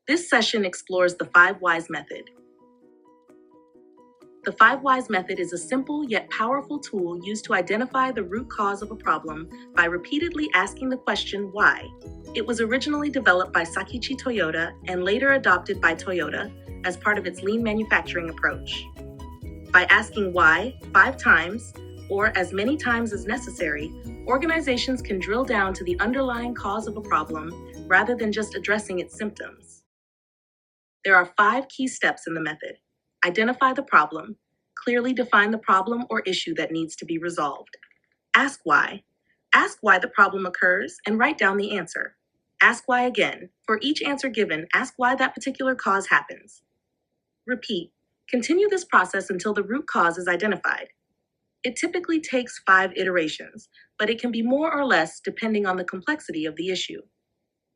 This session explores the 5 Whys method. The 5 Whys method is a simple yet powerful tool used to identify the root cause of a problem by repeatedly asking the question, why? It was originally developed by Sakichi Toyoda and later adopted by Toyota as part of its lean manufacturing approach. By asking why 5 times, or as many times as necessary, organizations can drill down to the underlying cause of a problem rather than just addressing its symptoms. There are 5 key steps in the method. Identify the problem. Clearly define the problem or issue that needs to be resolved. Ask why. Ask why the problem occurs and write down the answer. Ask why again. For each answer given, ask why that particular cause happens. Repeat. Continue this process until the root cause is identified. It typically takes 5 iterations, but it can be more or less depending on the complexity of the issue.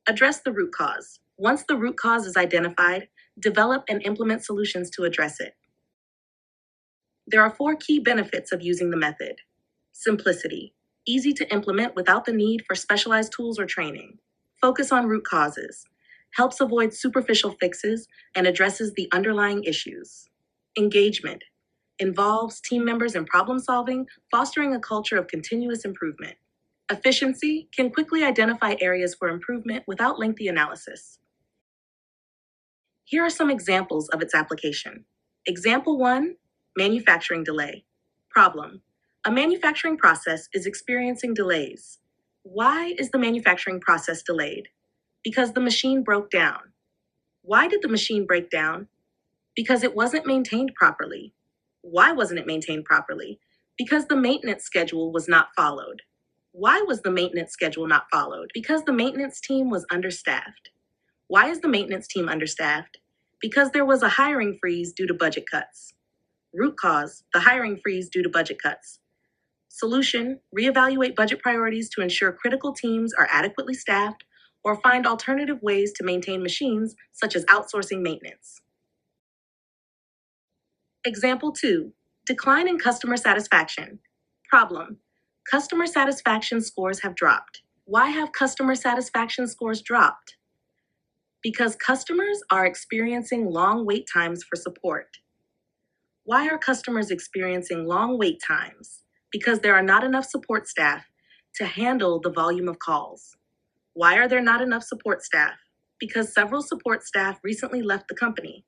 Address the root cause. Once the root cause is identified, develop and implement solutions to address it. There are 4 key benefits of using the method. Simplicity. Easy to implement without the need for specialized tools or training. Focus on root causes. Helps avoid superficial fixes and addresses the underlying issues. Engagement. Involves team members in problem solving, fostering a culture of continuous improvement. Efficiency can quickly identify areas for improvement without lengthy analysis. Here are some examples of its application. Example 1, manufacturing delay. Problem. A manufacturing process is experiencing delays. Why is the manufacturing process delayed? Because the machine broke down. Why did the machine break down? Because it wasn't maintained properly. Why wasn't it maintained properly? Because the maintenance schedule was not followed. Why was the maintenance schedule not followed? Because the maintenance team was understaffed. Why is the maintenance team understaffed? Because there was a hiring freeze due to budget cuts. Root cause, the hiring freeze due to budget cuts. Solution, reevaluate budget priorities to ensure critical teams are adequately staffed or find alternative ways to maintain machines, such as outsourcing maintenance. Example 2, decline in customer satisfaction. Problem, customer satisfaction scores have dropped. Why have customer satisfaction scores dropped? Because customers are experiencing long wait times for support. Why are customers experiencing long wait times? Because there are not enough support staff to handle the volume of calls. Why are there not enough support staff? Because several support staff recently left the company.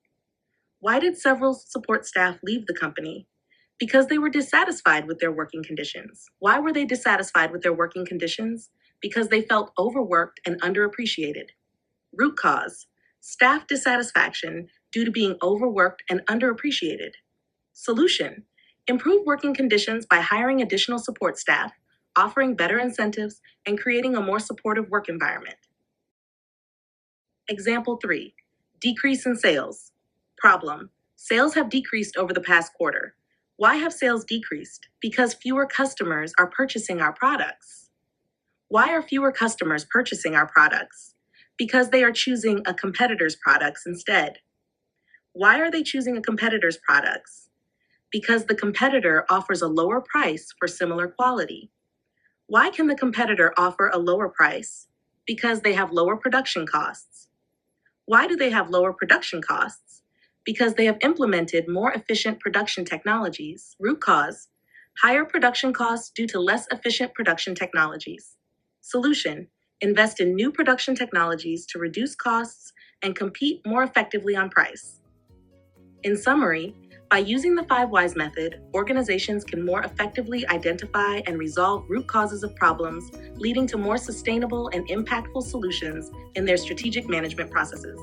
Why did several support staff leave the company? Because they were dissatisfied with their working conditions. Why were they dissatisfied with their working conditions? Because they felt overworked and underappreciated. Root cause, staff dissatisfaction due to being overworked and underappreciated. Solution, improve working conditions by hiring additional support staff, offering better incentives, and creating a more supportive work environment. Example 3, decrease in sales. Problem, sales have decreased over the past quarter. Why have sales decreased? Because fewer customers are purchasing our products. Why are fewer customers purchasing our products? Because they are choosing a competitor's products instead. Why are they choosing a competitor's products? Because the competitor offers a lower price for similar quality. Why can the competitor offer a lower price? Because they have lower production costs. Why do they have lower production costs? Because they have implemented more efficient production technologies. Root cause, higher production costs due to less efficient production technologies. Solution, invest in new production technologies to reduce costs and compete more effectively on price. In summary, by using the 5 Whys method, organizations can more effectively identify and resolve root causes of problems, leading to more sustainable and impactful solutions in their strategic management processes.